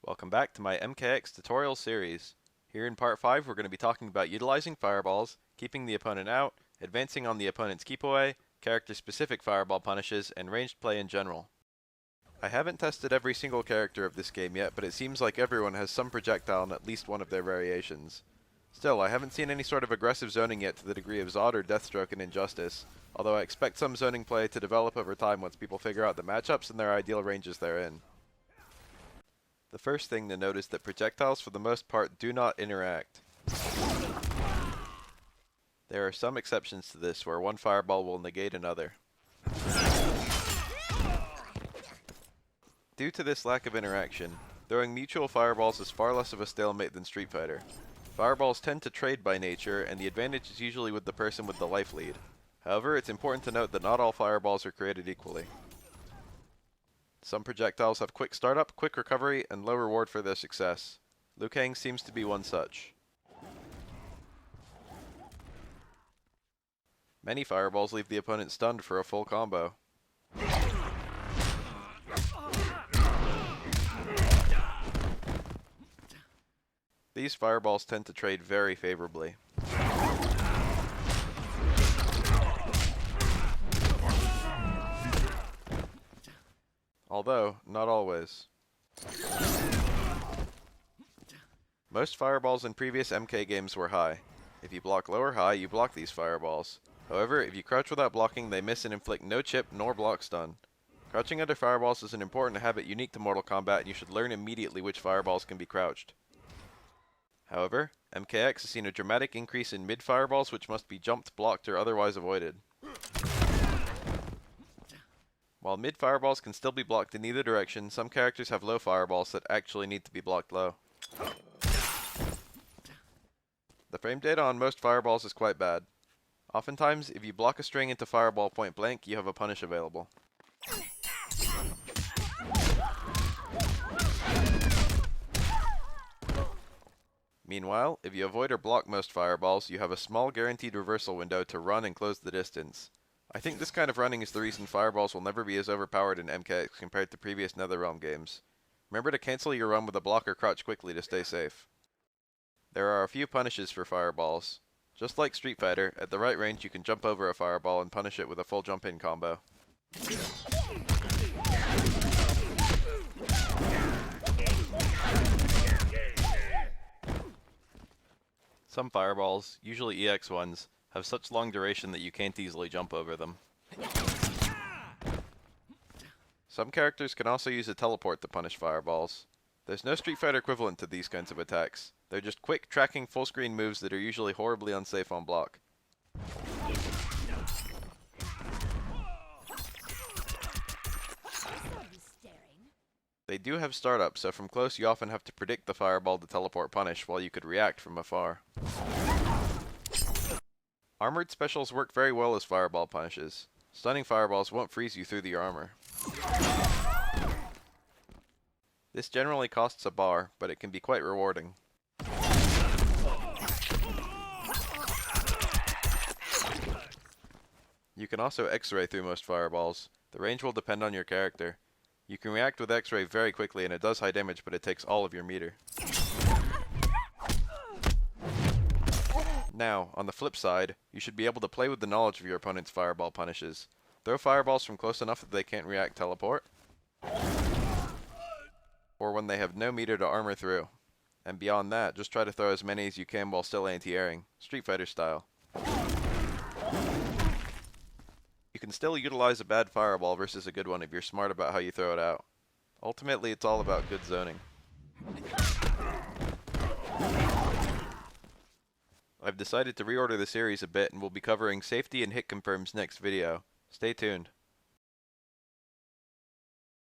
Welcome back to my MKX tutorial series. Here in part 5 we're going to be talking about utilizing fireballs, keeping the opponent out, advancing on the opponent's keep away, character-specific fireball punishes, and ranged play in general. I haven't tested every single character of this game yet, but it seems like everyone has some projectile in at least one of their variations. Still, I haven't seen any sort of aggressive zoning yet to the degree of Zod or Deathstroke in Injustice, although I expect some zoning play to develop over time once people figure out the matchups and their ideal ranges they're in. The first thing to note is that projectiles for the most part do not interact. There are some exceptions to this where one fireball will negate another. Due to this lack of interaction, throwing mutual fireballs is far less of a stalemate than Street Fighter. Fireballs tend to trade by nature, and the advantage is usually with the person with the life lead. However, it's important to note that not all fireballs are created equally. Some projectiles have quick startup, quick recovery, and low reward for their success. Liu Kang seems to be one such. Many fireballs leave the opponent stunned for a full combo. These fireballs tend to trade very favorably. Although, not always. Most fireballs in previous MK games were high. If you block low or high, you block these fireballs. However, if you crouch without blocking, they miss and inflict no chip nor block stun. Crouching under fireballs is an important habit unique to Mortal Kombat, and you should learn immediately which fireballs can be crouched. However, MKX has seen a dramatic increase in mid fireballs which must be jumped, blocked, or otherwise avoided. While mid fireballs can still be blocked in either direction, some characters have low fireballs that actually need to be blocked low. The frame data on most fireballs is quite bad. Oftentimes, if you block a string into fireball point blank, you have a punish available. Meanwhile, if you avoid or block most fireballs, you have a small guaranteed reversal window to run and close the distance. I think this kind of running is the reason fireballs will never be as overpowered in MKX compared to previous NetherRealm games. Remember to cancel your run with a block or crouch quickly to stay safe. There are a few punishes for fireballs. Just like Street Fighter, at the right range you can jump over a fireball and punish it with a full jump in combo. Some fireballs, usually EX ones, have such long duration that you can't easily jump over them. Some characters can also use a teleport to punish fireballs. There's no Street Fighter equivalent to these kinds of attacks. They're just quick, tracking, full-screen moves that are usually horribly unsafe on block. They do have startup, so from close you often have to predict the fireball to teleport punish while you could react from afar. Armored specials work very well as fireball punishes. Stunning fireballs won't freeze you through the armor. This generally costs a bar, but it can be quite rewarding. You can also X-ray through most fireballs. The range will depend on your character. You can react with X-ray very quickly and it does high damage, but it takes all of your meter. Now, on the flip side, you should be able to play with the knowledge of your opponent's fireball punishes. Throw fireballs from close enough that they can't react teleport, or when they have no meter to armor through. And beyond that, just try to throw as many as you can while still anti-airing, Street Fighter style. You can still utilize a bad fireball versus a good one if you're smart about how you throw it out. Ultimately, it's all about good zoning. I've decided to reorder the series a bit and will be covering safety and hit confirms next video. Stay tuned.